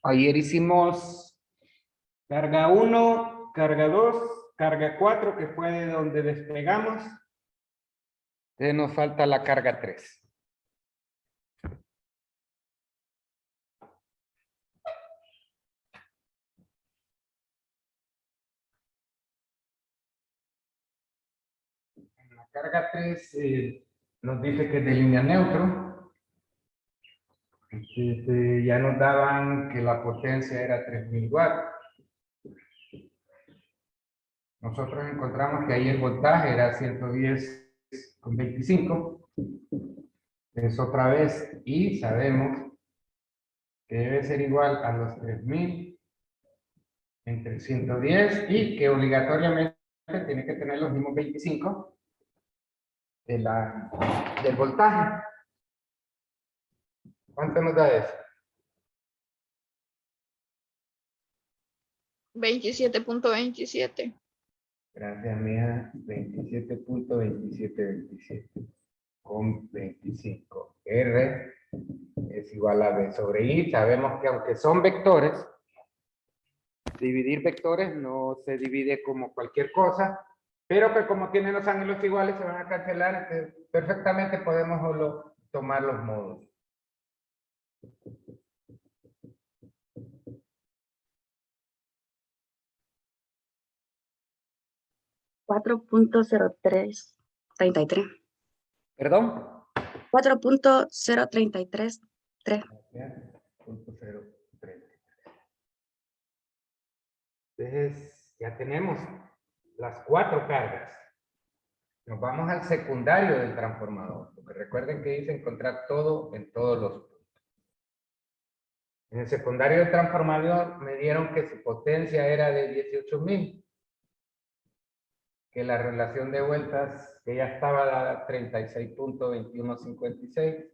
Ayer hicimos carga 1, carga 2, carga 4, que fue de donde despegamos. Entonces nos falta la carga 3. En la carga 3 nos dice que es de línea neutro. Entonces, ya nos daban que la potencia era 3000 watts. Nosotros encontramos que ahí el voltaje era 110,25. Es otra vez, y sabemos que debe ser igual a los 3000 entre 110 y que obligatoriamente tiene que tener los mismos 25 del voltaje. ¿Cuánto nos da eso? 27.27. Gracias, mía. 27.2727 con 25. R es igual a B sobre I. Sabemos que aunque son vectores, dividir vectores no se divide como cualquier cosa, pero que como tienen los ángulos iguales se van a cancelar. Entonces, perfectamente podemos solo tomar los modos. $4.0333. ¿Perdón? 4.0333. Entonces, ya tenemos las 4 cargas. Nos vamos al secundario del transformador, porque recuerden que dice encontrar todo en todos los puntos. En el secundario del transformador me dieron que su potencia era de 18,000, que la relación de vueltas que ya estaba dada 36.2156.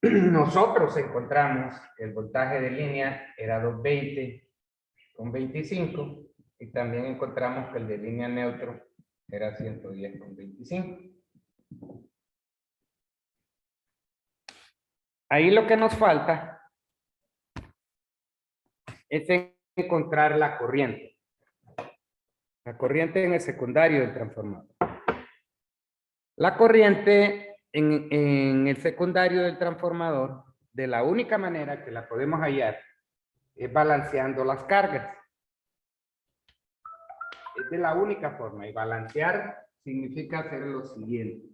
Nosotros encontramos que el voltaje de línea era 220,25 y también encontramos que el de línea neutro era 110,25. Ahí lo que nos falta es encontrar la corriente. La corriente en el secundario del transformador. La corriente en el secundario del transformador, de la única manera que la podemos hallar, es balanceando las cargas. Es de la única forma. Y balancear significa hacer lo siguiente.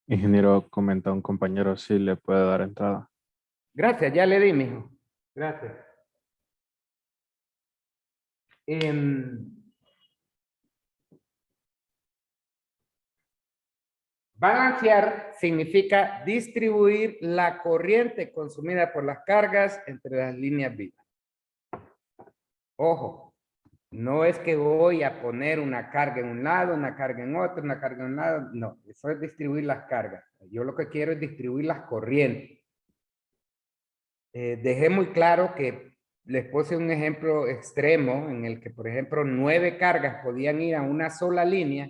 Ingeniero, comenta un compañero si le puede dar entrada. Gracias, ya le di, mijo. Gracias. Balancear significa distribuir la corriente consumida por las cargas entre las líneas vivas. Ojo, no es que voy a poner una carga en un lado, una carga en otro, una carga en un lado. No, eso es distribuir las cargas. Yo lo que quiero es distribuir las corrientes. Dejé muy claro que les puse un ejemplo extremo en el que, por ejemplo, 9 cargas podían ir a una sola línea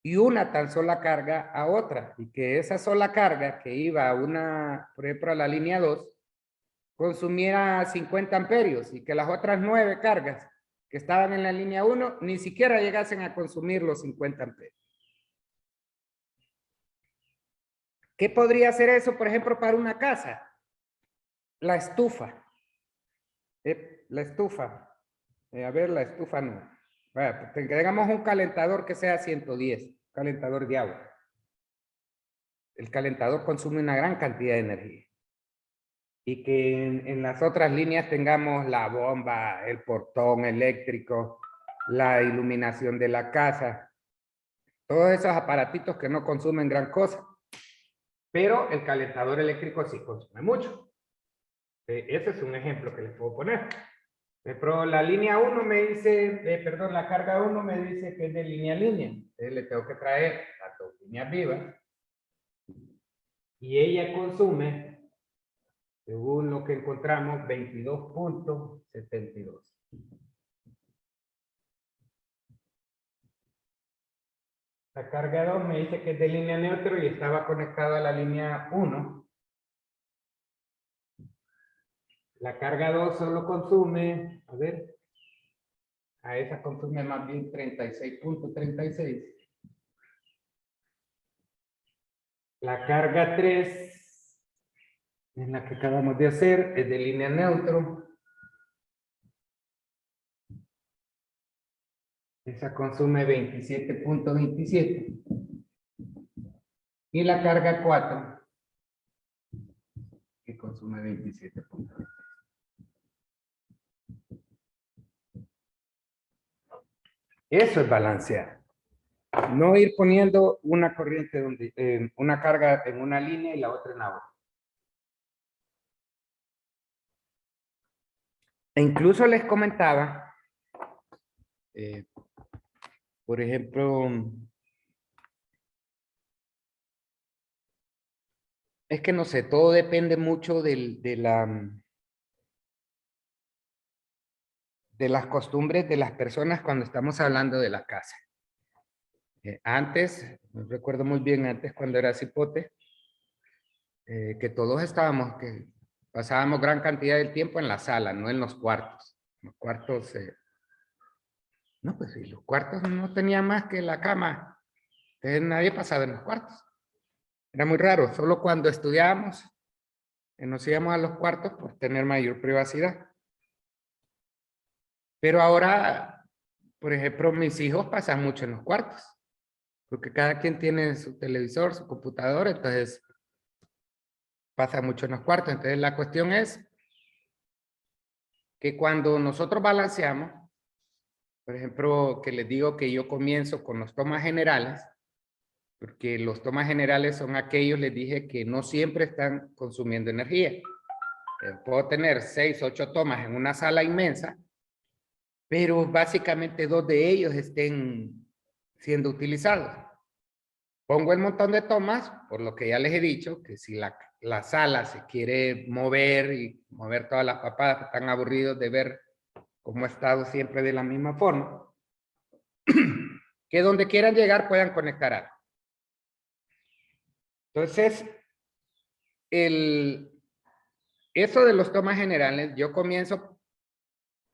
y una tan sola carga a otra, y que esa sola carga que iba a una, por ejemplo, a la línea 2, consumiera 50 amperios y que las otras 9 cargas que estaban en la línea 1 ni siquiera llegasen a consumir los 50 amperios. ¿Qué podría hacer eso, por ejemplo, para una casa? La estufa. La estufa. A ver, la estufa no. Vaya, tengamos un calentador que sea 110, calentador de agua. El calentador consume una gran cantidad de energía. Y que en las otras líneas tengamos la bomba, el portón eléctrico, la iluminación de la casa. Todos esos aparatitos que no consumen gran cosa. Pero el calentador eléctrico sí consume mucho. Ese es un ejemplo que les puedo poner. Pero la línea 1 me dice, perdón, la carga 1 me dice que es de línea a línea. Entonces le tengo que traer las 2 líneas vivas. Y ella consume, según lo que encontramos, 22.72. La carga 2 me dice que es de línea neutro y estaba conectado a la línea 1. La carga 2 solo consume, a ver, a esa consume más bien 36.36. La carga 3, en la que acabamos de hacer, es de línea neutro. Esa consume 27.27. Y la carga 4, que consume 27.27. Eso es balancear. No ir poniendo una corriente donde una carga en una línea y la otra en la otra. E incluso les comentaba, por ejemplo, es que no sé, todo depende mucho de las costumbres de las personas cuando estamos hablando de la casa. Antes, recuerdo muy bien antes cuando era cipote, que todos estábamos, que pasábamos gran cantidad del tiempo en la sala, no en los cuartos. Los cuartos, no, pues sí, los cuartos no tenían más que la cama. Entonces nadie pasaba en los cuartos. Era muy raro, solo cuando estudiábamos nos íbamos a los cuartos por tener mayor privacidad. Pero ahora, por ejemplo, mis hijos pasan mucho en los cuartos, porque cada quien tiene su televisor, su computadora, entonces pasa mucho en los cuartos. Entonces la cuestión es que cuando nosotros balanceamos, por ejemplo, que les digo que yo comienzo con los tomas generales, porque los tomas generales son aquellos, les dije, que no siempre están consumiendo energía. Puedo tener 6, 8 tomas en una sala inmensa, pero básicamente 2 de ellos estén siendo utilizados. Pongo el montón de tomas, por lo que ya les he dicho, que si la sala se quiere mover y mover todas las papadas que están aburridos de ver cómo ha estado siempre de la misma forma, que donde quieran llegar puedan conectar algo. Entonces, eso de los tomas generales, yo comienzo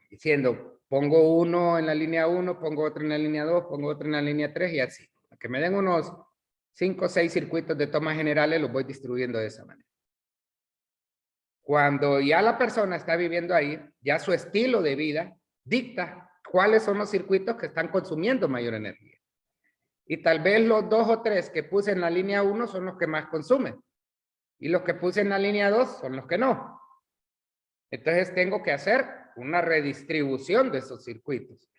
diciendo, pongo uno en la línea 1, pongo otro en la línea 2, pongo otro en la línea 3 y así. Para que me den unos 5 o 6 circuitos de tomas generales, los voy distribuyendo de esa manera. Cuando ya la persona está viviendo ahí, ya su estilo de vida dicta cuáles son los circuitos que están consumiendo mayor energía. Y tal vez los 2 o 3 que puse en la línea 1 son los que más consumen. Y los que puse en la línea 2 son los que no. Entonces tengo que hacer una redistribución de esos circuitos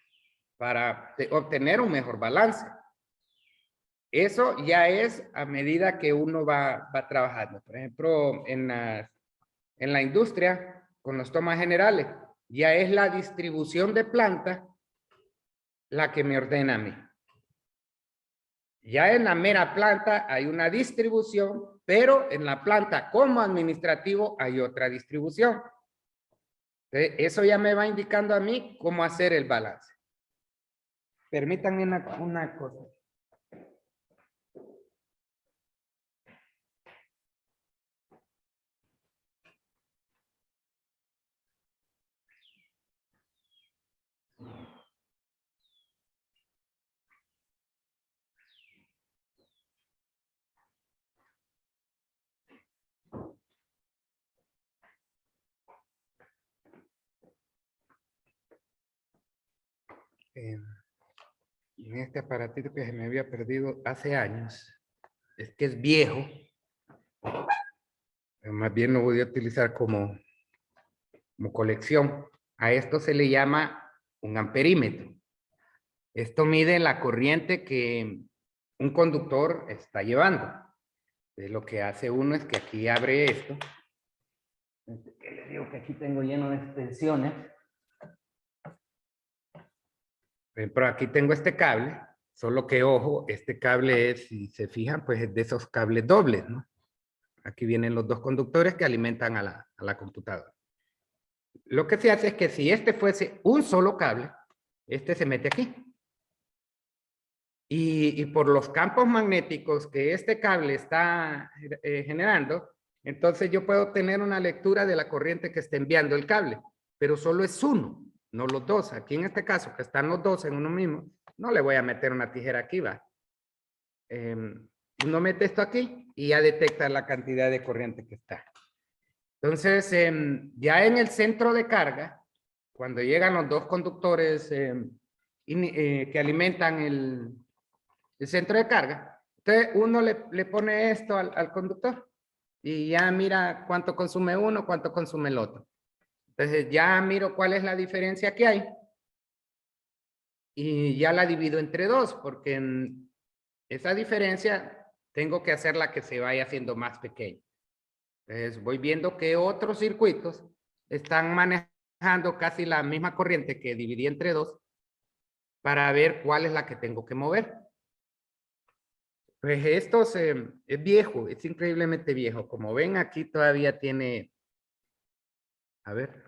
para obtener un mejor balance. Eso ya es a medida que uno va trabajando. Por ejemplo, en la industria, con los tomas generales, ya es la distribución de planta la que me ordena a mí. Ya en la mera planta hay una distribución, pero en la planta como administrativo hay otra distribución. Entonces, eso ya me va indicando a mí cómo hacer el balance. Permítanme una cosa. En este aparatito que se me había perdido hace años, es que es viejo, más bien lo voy a utilizar como colección. A esto se le llama un amperímetro. Esto mide la corriente que un conductor está llevando. Entonces, lo que hace uno es que aquí abre esto. Que les digo que aquí tengo lleno de extensiones. Pero aquí tengo este cable, solo que ojo, este cable es, si se fijan, pues es de esos cables dobles, ¿no? Aquí vienen los 2 conductores que alimentan a la computadora. Lo que se hace es que si este fuese un solo cable, este se mete aquí. Y por los campos magnéticos que este cable está generando, entonces yo puedo tener una lectura de la corriente que está enviando el cable, pero solo es uno, no los dos. Aquí en este caso, que están los dos en uno mismo, no le voy a meter una tijera aquí, va. Uno mete esto aquí y ya detecta la cantidad de corriente que está. Entonces, ya en el centro de carga, cuando llegan los dos conductores que alimentan el centro de carga, entonces uno le pone esto al conductor y ya mira cuánto consume uno, cuánto consume el otro. Entonces ya miro cuál es la diferencia que hay y ya la divido entre dos, porque en esa diferencia tengo que hacerla que se vaya haciendo más pequeña. Entonces voy viendo que otros circuitos están manejando casi la misma corriente que dividí entre dos para ver cuál es la que tengo que mover. Pues esto es viejo, es increíblemente viejo. Como ven, aquí todavía tiene, a ver,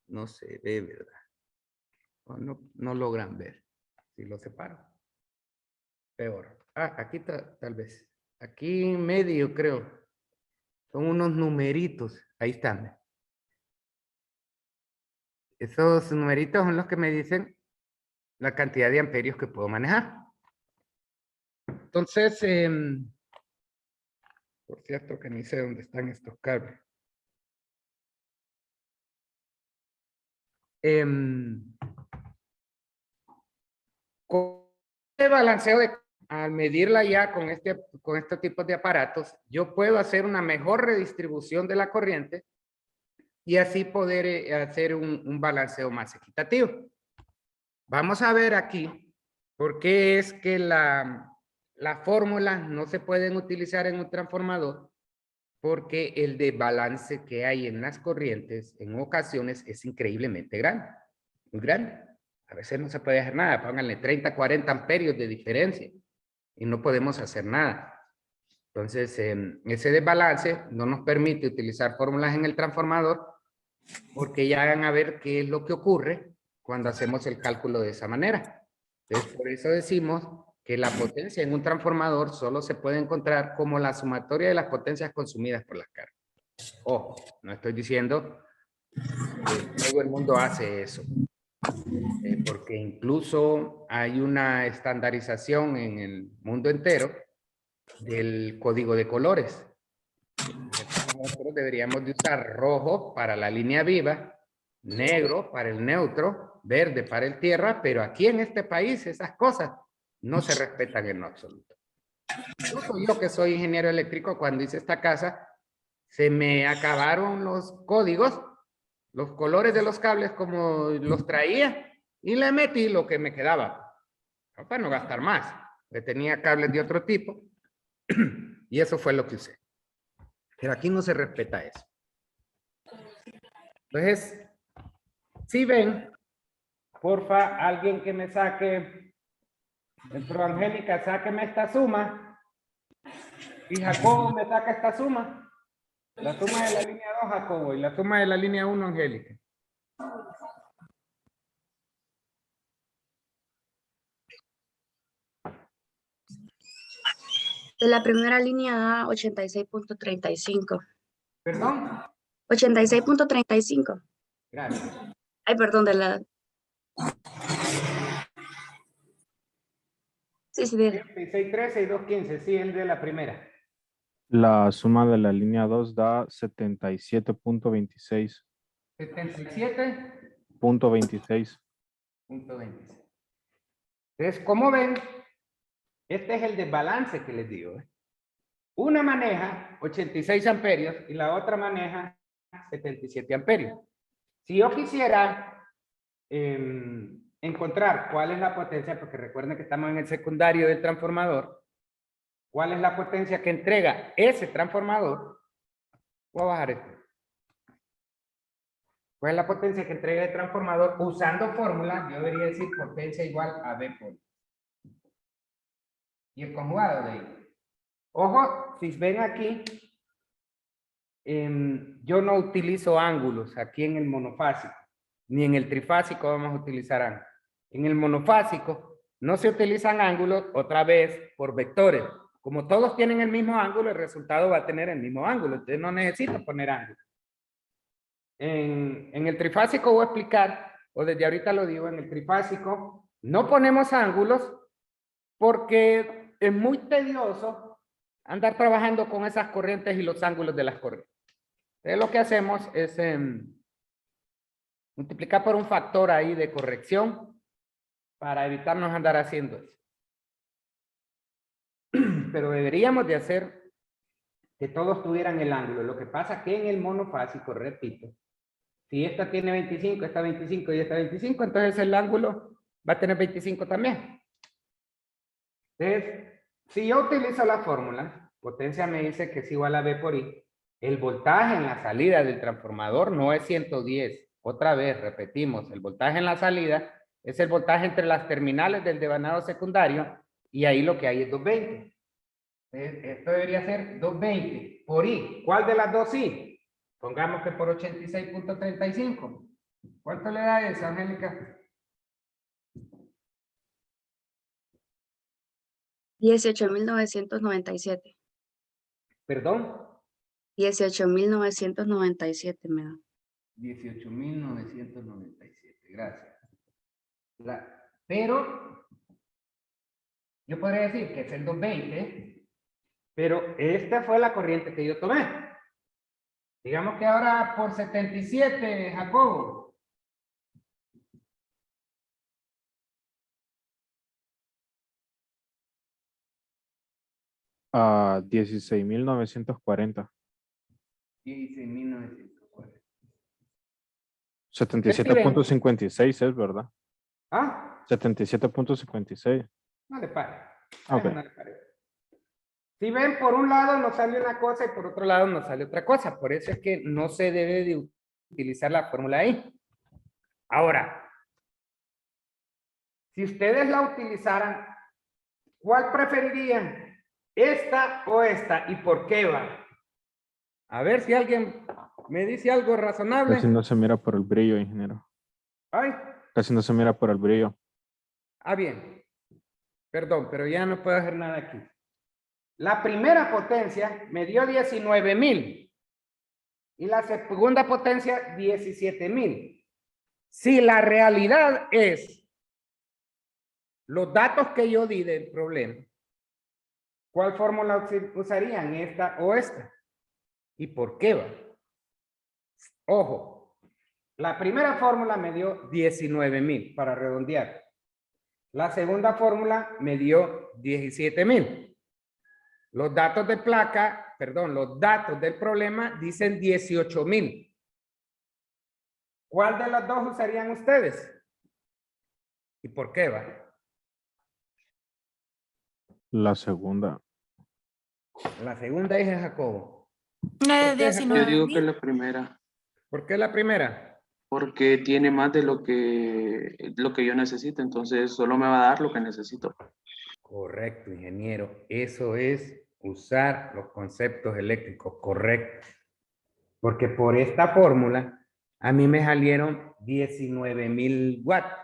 no se ve, ¿verdad? No logran ver. Si lo separo. Peor. Ah, aquí tal vez. Aquí medio, creo. Son unos numeritos. Ahí están. Esos numeritos son los que me dicen la cantidad de amperios que puedo manejar. Entonces, por cierto que ni sé dónde están estos cables. Con el balanceo al medirla ya con estos tipos de aparatos, yo puedo hacer una mejor redistribución de la corriente y así poder hacer un balanceo más equitativo. Vamos a ver aquí por qué es que las fórmulas no se pueden utilizar en un transformador, porque el desbalance que hay en las corrientes en ocasiones es increíblemente grande, muy grande. A veces no se puede hacer nada, pónganle 30, 40 amperios de diferencia y no podemos hacer nada. Entonces, ese desbalance no nos permite utilizar fórmulas en el transformador porque ya van a ver qué es lo que ocurre cuando hacemos el cálculo de esa manera. Entonces, por eso decimos que la potencia en un transformador solo se puede encontrar como la sumatoria de las potencias consumidas por las cargas. Ojo, no estoy diciendo que todo el mundo hace eso, porque incluso hay una estandarización en el mundo entero del código de colores. Nosotros deberíamos de usar rojo para la línea viva, negro para el neutro, verde para el tierra, pero aquí en este país esas cosas no se respetan en lo absoluto. Yo que soy ingeniero eléctrico, cuando hice esta casa, se me acabaron los códigos, los colores de los cables como los traía y le metí lo que me quedaba para no gastar más. Le tenía cables de otro tipo y eso fue lo que usé. Pero aquí no se respeta eso. Entonces, si ven, porfa, alguien que me saque, Angélica, sáqueme esta suma. Y Jacobo me saca esta suma. La suma de la línea 2, Jacobo, y la suma de la línea 1, Angélica. De la primera línea da 86.35. ¿Perdón? 86.35. Gracias. Ay, perdón, de la... Sí, 613 y 215, sí, el de la primera. La suma de la línea 2 da 77.26. 77.26. Entonces, como ven, este es el desbalance que les digo. Una maneja 86 amperios y la otra maneja 77 amperios. Si yo quisiera encontrar cuál es la potencia, porque recuerden que estamos en el secundario del transformador, cuál es la potencia que entrega ese transformador, voy a bajar esto. ¿Cuál es la potencia que entrega el transformador? Usando fórmula, yo debería decir potencia igual a V por. Y el conjugado de ahí. Ojo, si ven aquí, yo no utilizo ángulos aquí en el monofásico, ni en el trifásico vamos a utilizar ángulos. En el monofásico, no se utilizan ángulos otra vez por vectores. Como todos tienen el mismo ángulo, el resultado va a tener el mismo ángulo. Entonces no necesito poner ángulo. En el trifásico voy a explicar, o desde ahorita lo digo, en el trifásico no ponemos ángulos porque es muy tedioso andar trabajando con esas corrientes y los ángulos de las corrientes. Entonces lo que hacemos es multiplicar por un factor ahí de corrección para evitarnos andar haciendo eso. Pero deberíamos de hacer que todos tuvieran el ángulo. Lo que pasa es que en el monofásico, repito, si esta tiene 25, esta 25 y esta 25, entonces el ángulo va a tener 25 también. Entonces, si yo utilizo la fórmula, potencia me dice que es igual a V por I, el voltaje en la salida del transformador no es 110. Otra vez, repetimos, el voltaje en la salida es el voltaje entre las terminales del devanado secundario y ahí lo que hay es 220. Entonces, esto debería ser 220 por I. ¿Cuál de las dos I? Pongamos que por 86.35. ¿Cuánto le da eso, Angélica? 18.997. ¿Perdón? 18.997 me da. 18.997, gracias. Pero, yo podría decir que es el 220, pero esta fue la corriente que yo tomé. Digamos que ahora por 77, Jacobo. A 16.940. 16.940. 77.56 es, ¿verdad? ¿Ah? 77.56. No le pare. Ok. No le pare. Si ven, por un lado nos sale una cosa y por otro lado nos sale otra cosa. Por eso es que no se debe de utilizar la fórmula ahí. Ahora, si ustedes la utilizaran, ¿cuál preferirían? ¿Esta o esta? ¿Y por qué va? A ver si alguien me dice algo razonable. Casi no se mira por el brillo, ingeniero. Ay, Casi no se mira por el brillo. bien. Perdón, pero ya no puedo hacer nada aquí. La primera potencia me dio 19.000 y la segunda potencia 17.000. Si la realidad es los datos que yo di del problema, ¿cuál fórmula usarían? ¿Esta o esta? ¿Y por qué va? Ojo, la primera fórmula me dio 19.000 para redondear. La segunda fórmula me dio 17.000. Los datos de placa, perdón, los datos del problema dicen 18.000. ¿Cuál de las dos usarían ustedes? ¿Y por qué va? La segunda. La segunda es Jacobo. La de ¿Por qué, Jacobo? Yo digo que 19.000. la primera, ¿Por qué la primera? porque tiene más de lo que yo necesito, entonces solo me va a dar lo que necesito. Correcto, ingeniero. Eso es usar los conceptos eléctricos correctos. Porque por esta fórmula, a mí me salieron 19.000 watts.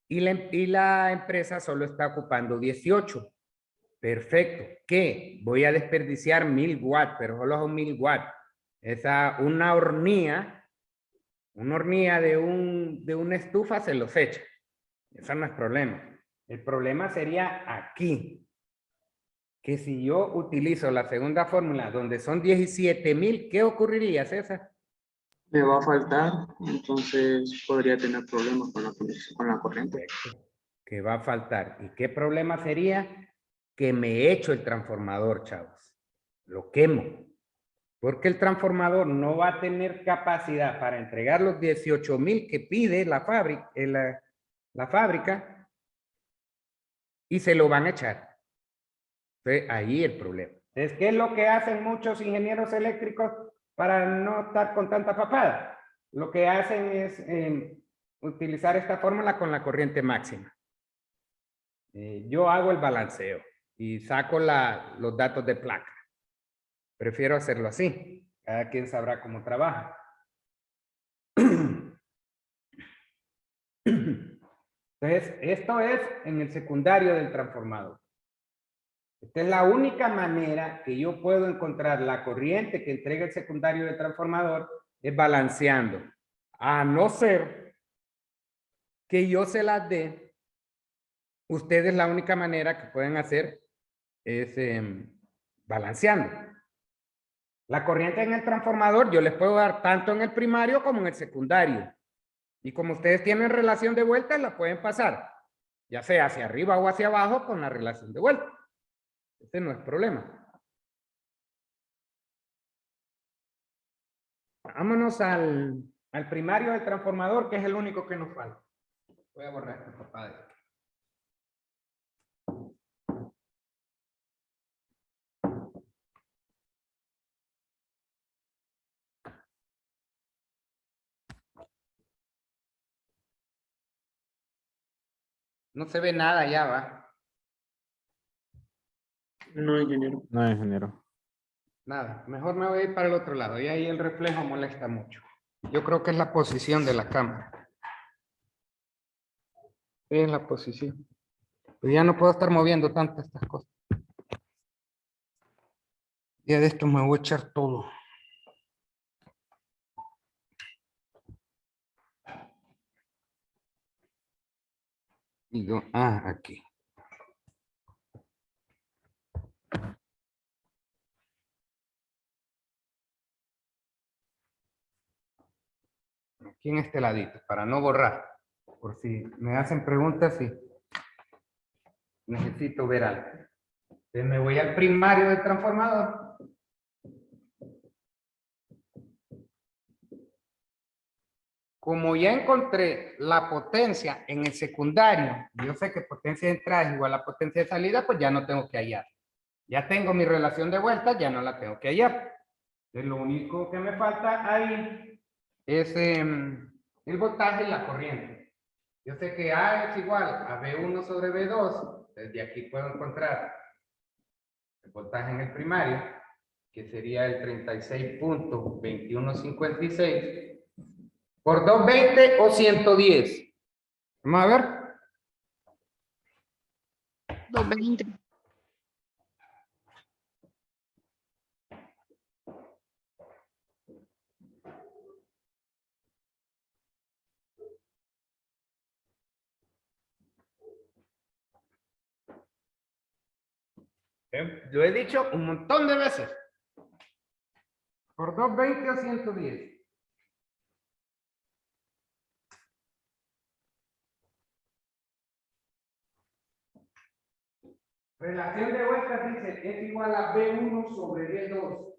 Y la empresa solo está ocupando 18. Perfecto. ¿Qué? Voy a desperdiciar 1.000 watts, pero solo son 1.000 watts. Una hornilla de una estufa se los echa. Eso no es problema. El problema sería aquí. Que si yo utilizo la segunda fórmula donde son 17.000, ¿qué ocurriría, César? Me va a faltar, entonces podría tener problemas con la conexión, con la corriente. Correcto. Que va a faltar. ¿Y qué problema sería? Que me echo el transformador, chavos. Lo quemo. Porque el transformador no va a tener capacidad para entregar los 18.000 que pide la fábrica y se lo van a echar. Entonces, ahí el problema. Entonces, ¿qué es lo que hacen muchos ingenieros eléctricos para no estar con tanta papada? Lo que hacen es utilizar esta fórmula con la corriente máxima. Yo hago el balanceo y saco los datos de placa. Prefiero hacerlo así. Cada quien sabrá cómo trabaja. Entonces, Entonces, esto es en el secundario del transformador. Esta es la única manera que yo puedo encontrar la corriente que entrega el secundario del transformador, es balanceando. A no ser que yo se las dé, ustedes la única manera que pueden hacer es balanceando. La corriente en el transformador yo les puedo dar tanto en el primario como en el secundario. Y como ustedes tienen relación de vuelta, la pueden pasar, ya sea hacia arriba o hacia abajo con la relación de vuelta. Ese no es problema. Vámonos al primario del transformador, que es el único que nos falta. Voy a borrar esto, papá. No se ve nada ya, va. No, ingeniero. No, ingeniero. Nada. Mejor me voy a ir para el otro lado. Y ahí el reflejo molesta mucho. Yo creo que es la posición de la cámara. Es la posición. Pero ya no puedo estar moviendo tanto estas cosas. Ya de esto me voy a echar todo. Y yo, aquí. Aquí en este ladito, para no borrar. Por si me hacen preguntas, sí. Necesito ver algo. Entonces me voy al primario del transformador. Como ya encontré la potencia en el secundario, yo sé que potencia de entrada es igual a potencia de salida, pues ya no tengo que hallar. Ya tengo mi relación de vuelta, ya no la tengo que hallar. Entonces lo único que me falta ahí es el voltaje y la corriente. Yo sé que A es igual a V1 sobre V2. Desde aquí puedo encontrar el voltaje en el primario, que sería el 36.2156 por 220 o 110. Vamos a ver. 220. Lo he dicho un montón de veces. Por 220 o 110. Relación de vueltas dice es igual a B1 sobre B2.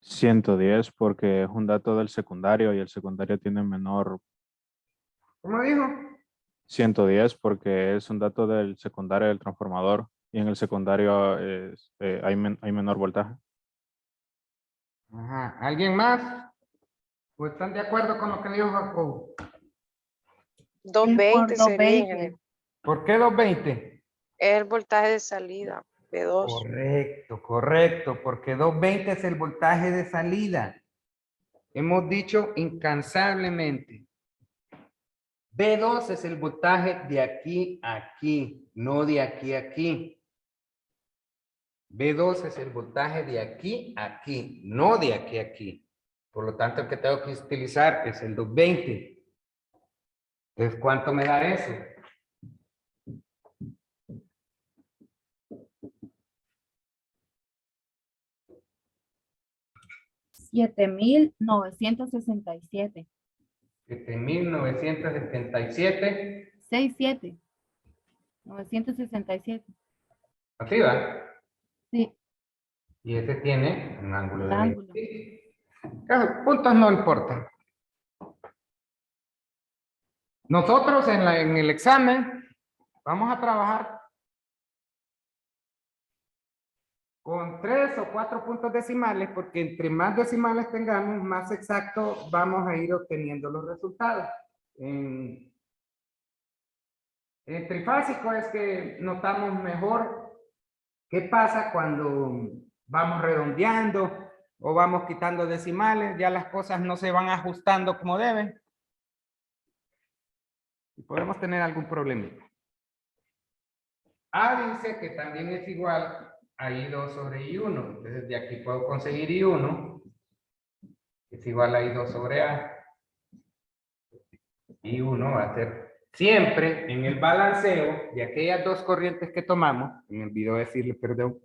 $110 porque es un dato del secundario y el secundario tiene menor. ¿Cómo dijo? 110 porque es un dato del secundario del transformador y en el secundario hay menor voltaje. Ajá. ¿Alguien más? ¿O están de acuerdo con lo que dijo Jacobo? 220 sería, ingeniero. ¿Por qué 220? Es el voltaje de salida, B2. Correcto, correcto, porque 220 es el voltaje de salida. Hemos dicho incansablemente. B2 es el voltaje de aquí a aquí, no de aquí a aquí. B2 es el voltaje de aquí a aquí, no de aquí a aquí. Por lo tanto, el que tengo que utilizar es el 220. Entonces, ¿cuánto me da eso? $7,967. 7.977. 967. Así va. Sí, Y ese tiene un ángulo de ángulo. 20. Claro, puntos no importan. Nosotros en el examen vamos a trabajar con 3 o 4 puntos decimales, porque entre más decimales tengamos, más exacto vamos a ir obteniendo los resultados. En trifásico es que notamos mejor qué pasa cuando vamos redondeando o vamos quitando decimales, ya las cosas no se van ajustando como deben. Y podemos tener algún problemita. A dice que también es igual a I2 sobre I1. Entonces de aquí puedo conseguir I1. Es igual a I2 sobre A. I1 va a ser siempre en el balanceo de aquellas dos corrientes que tomamos. Me olvidó decirle, perdón.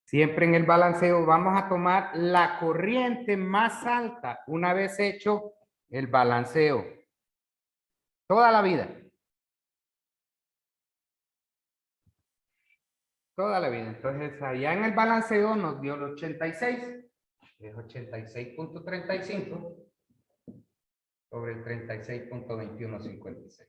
Siempre en el balanceo vamos a tomar la corriente más alta una vez hecho el balanceo. Toda la vida. Toda la vida. Entonces, allá en el balanceo nos dio el 86. Es 86.35 sobre el 36.2156.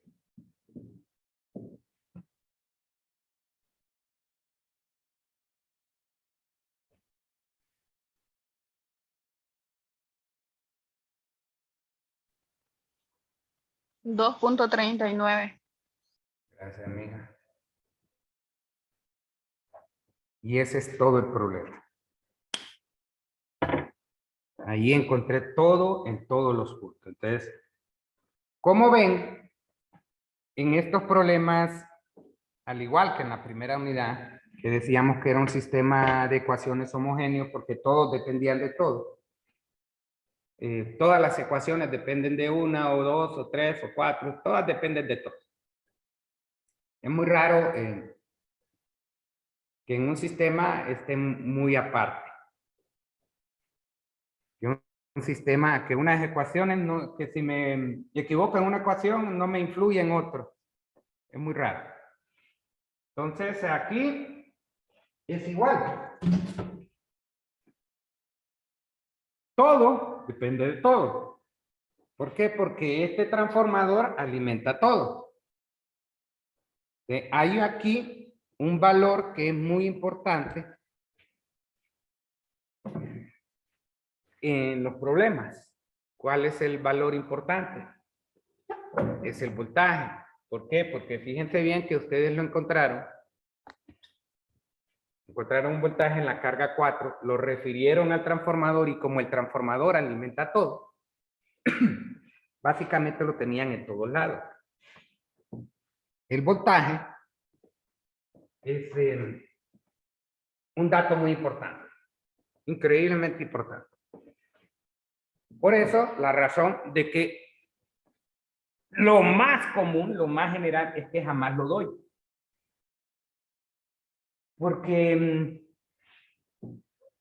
$2.39. Gracias, mija. Y ese es todo el problema. Ahí encontré todo en todos los puntos. Entonces, como ven, en estos problemas, al igual que en la primera unidad, que decíamos que era un sistema de ecuaciones homogéneo porque todos dependían de todo. Todas las ecuaciones dependen de una o dos o tres o cuatro, todas dependen de todo. Es muy raro que en un sistema estén muy aparte. Que un sistema, que unas ecuaciones, no, que si me equivoco en una ecuación no me influye en otro. Es muy raro. Entonces aquí es igual. Todo depende de todo. ¿Por qué? Porque este transformador alimenta todo. Hay aquí un valor que es muy importante en los problemas. ¿Cuál es el valor importante? Es el voltaje. ¿Por qué? Porque fíjense bien que ustedes lo encontraron. Encontraron un voltaje en la carga 4, lo refirieron al transformador y como el transformador alimenta todo, básicamente lo tenían en todos lados. El voltaje es un dato muy importante, increíblemente importante. Por eso, la razón de que lo más común, lo más general, es que jamás lo doy. Porque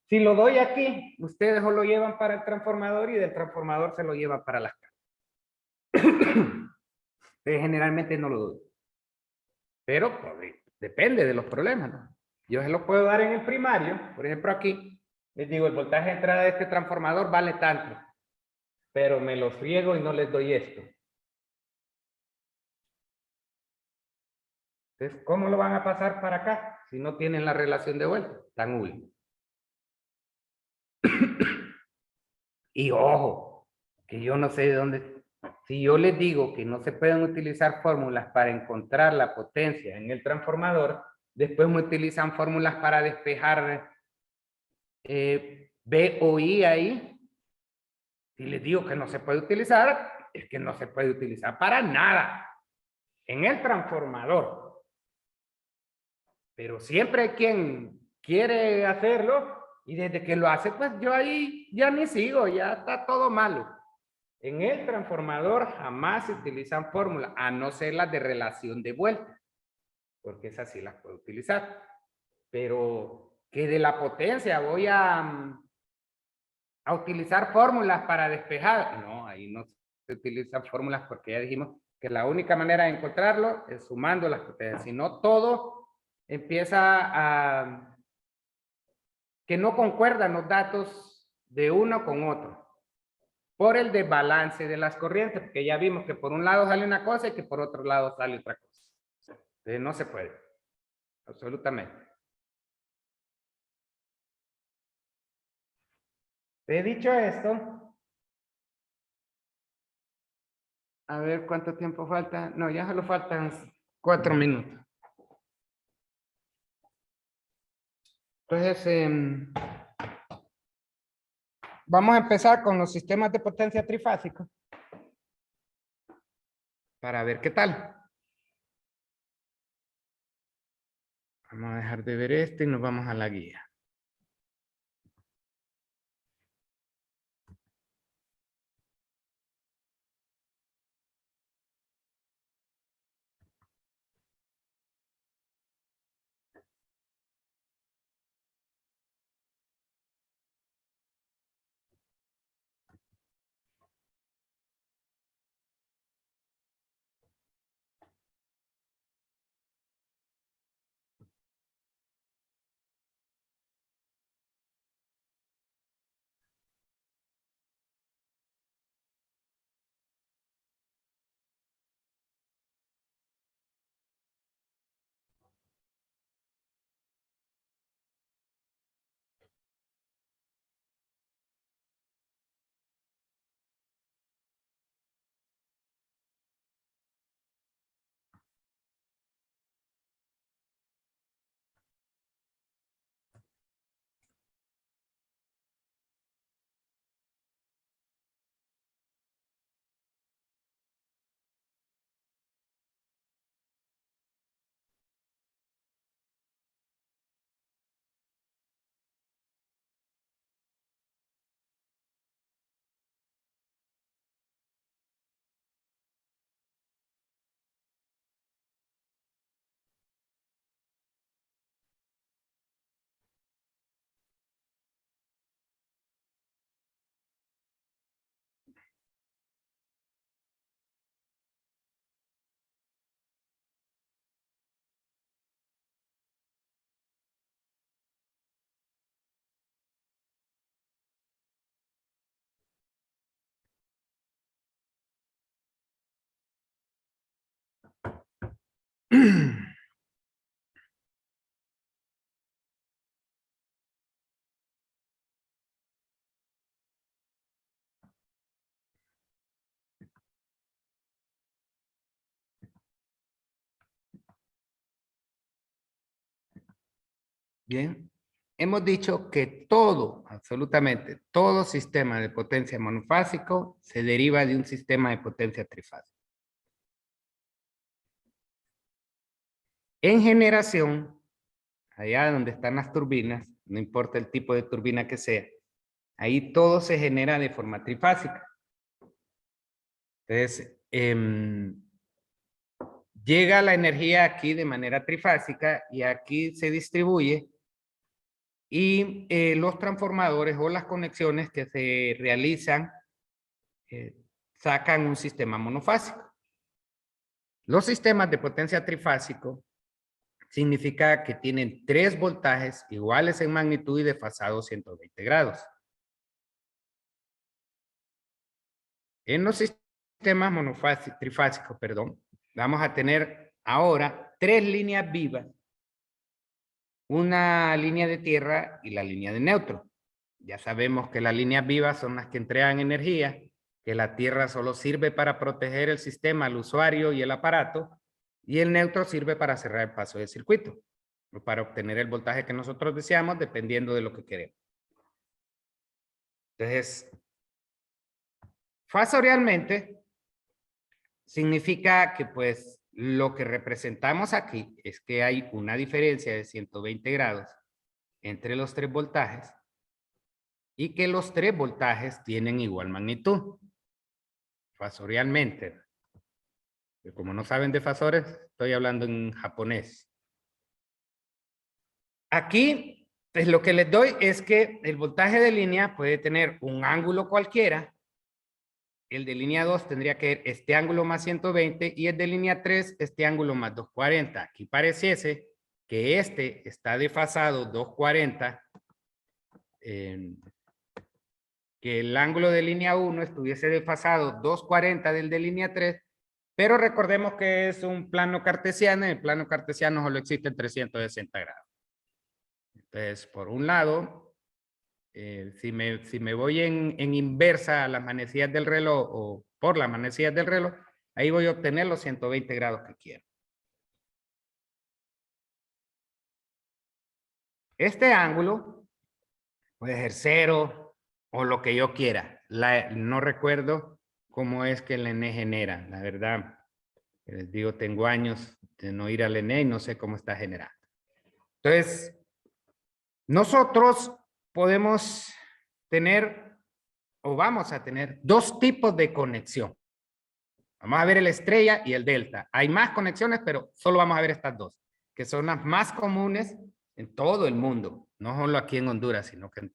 si lo doy aquí, ustedes o lo llevan para el transformador y del transformador se lo llevan para las casas. Generalmente no lo doy. Pero pues, depende de los problemas, ¿no? Yo se los puedo dar en el primario. Por ejemplo, aquí les digo, el voltaje de entrada de este transformador vale tanto. Pero me los friego y no les doy esto. Entonces, ¿cómo lo van a pasar para acá si no tienen la relación de vuelta? Tan útil. Y ojo, que yo no sé de dónde. Si yo les digo que no se pueden utilizar fórmulas para encontrar la potencia en el transformador, después me utilizan fórmulas para despejar B o I ahí. Si les digo que no se puede utilizar, es que no se puede utilizar para nada en el transformador. Pero siempre hay quien quiere hacerlo y desde que lo hace, pues yo ahí ya ni sigo, ya está todo malo. En el transformador jamás se utilizan fórmulas, a no ser las de relación de vuelta, porque esas sí las puedo utilizar. Pero que de la potencia voy a utilizar fórmulas para despejar. No, ahí no se utilizan fórmulas porque ya dijimos que la única manera de encontrarlo es sumando las potencias. Si no, todo empieza a que no concuerdan los datos de uno con otro por el desbalance de las corrientes, porque ya vimos que por un lado sale una cosa y que por otro lado sale otra cosa. Entonces no se puede, absolutamente. He dicho esto, a ver cuánto tiempo falta. No, ya solo faltan 4 minutos. Entonces, vamos a empezar con los sistemas de potencia trifásica para ver qué tal. Vamos a dejar de ver esto y nos vamos a la guía. Bien, hemos dicho que todo, absolutamente todo sistema de potencia monofásico se deriva de un sistema de potencia trifásico. En generación, allá donde están las turbinas, no importa el tipo de turbina que sea, ahí todo se genera de forma trifásica. Entonces, llega la energía aquí de manera trifásica y aquí se distribuye y los transformadores o las conexiones que se realizan sacan un sistema monofásico. Los sistemas de potencia trifásico significa que tienen 3 voltajes iguales en magnitud y desfasados 120 grados. En los sistemas trifásicos, vamos a tener ahora 3 líneas vivas, una línea de tierra y la línea de neutro. Ya sabemos que las líneas vivas son las que entregan energía, que la tierra solo sirve para proteger el sistema, al usuario y el aparato, y el neutro sirve para cerrar el paso del circuito, o para obtener el voltaje que nosotros deseamos dependiendo de lo que queremos. Entonces, fasorialmente significa que pues lo que representamos aquí es que hay una diferencia de 120 grados entre los 3 voltajes y que los 3 voltajes tienen igual magnitud. Fasorialmente. Como no saben de fasores, estoy hablando en japonés. Aquí, pues lo que les doy es que el voltaje de línea puede tener un ángulo cualquiera. El de línea 2 tendría que ser este ángulo más 120 y el de línea 3 este ángulo más 240. Aquí pareciese que este está desfasado 240, que el ángulo de línea 1 estuviese desfasado 240 del de línea 3, pero recordemos que es un plano cartesiano y el plano cartesiano solo existe en 360 grados. Entonces, por un lado, si me voy en inversa a las manecillas del reloj o por las manecillas del reloj, ahí voy a obtener los 120 grados que quiero. este ángulo puede ser 0 o lo que yo quiera. No recuerdo cómo es que el ENE genera. La verdad, les digo, tengo años de no ir al ENE y no sé cómo está generando. Entonces, nosotros podemos tener o vamos a tener dos tipos de conexión. Vamos a ver el estrella y el delta. Hay más conexiones, pero solo vamos a ver estas dos, que son las más comunes en todo el mundo, no solo aquí en Honduras, sino que en